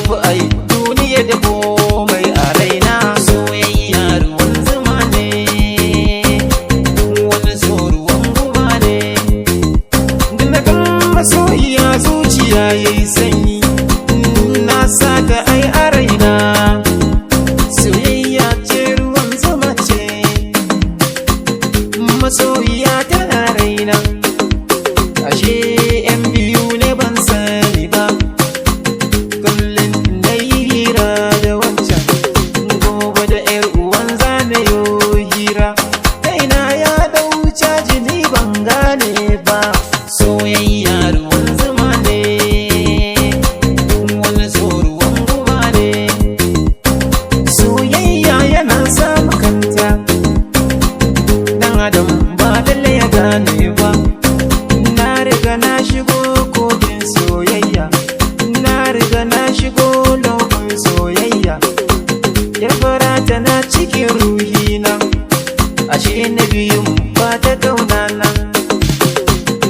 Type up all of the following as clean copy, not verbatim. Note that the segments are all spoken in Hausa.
fi ai duniya da komai a raina. Soyayya ruwan zuma ne, wani so ruwan guba ne. Da na ga masoyiya zuciya yayi sanyi, na saka ai a raina. Soyayya ce ruwan zuma ce, masoyiya tana raina. Ashe yan biyu ne ban sani ba, kullum na yi hira da wancan, gobe da yar uwan zane yo hira. Kaina ya dau caji ni ban gane ba. Soyayya ruwan zuma ne, wani so ruwan guba ne. Soyayya yana sa makanta, dan adam ba lalle ya gane ba. Na riga na shigo kogin soyayya, na riga na shigo lokacin soyayya. Yar fara tana cikin ruhina, ashe na biyun ba ta kaunana,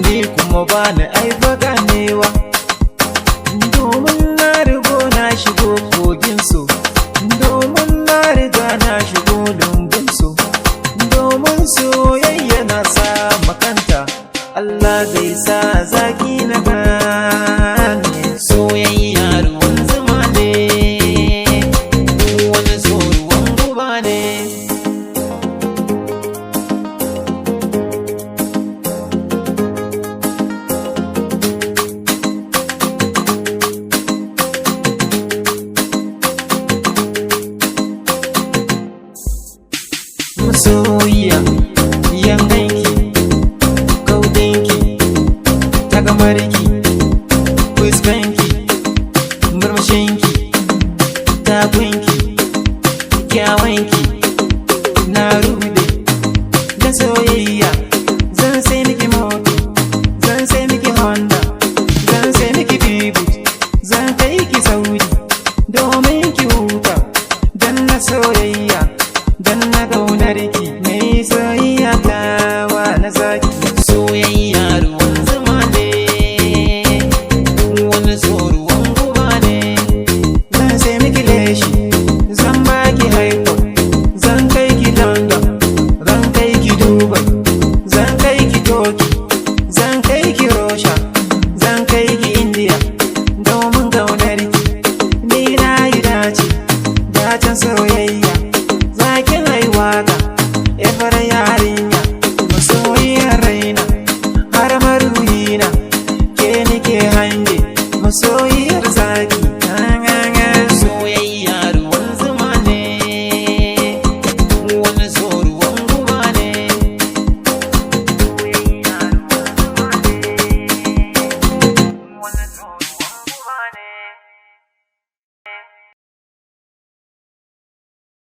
ni kuma ba ni aifa ganewa. Domin na rigo na shigo kogin so, domin na riga na shigo lumbun so. Domin soyayya na sa makanta, Allah zai sa zaki na gane. Soyayya ruwan zuma ne, wani so ruwan guba ne. Masoyiya, yanganki, kaudinki, tagamarki, fuskanki, murmushinki, takunki.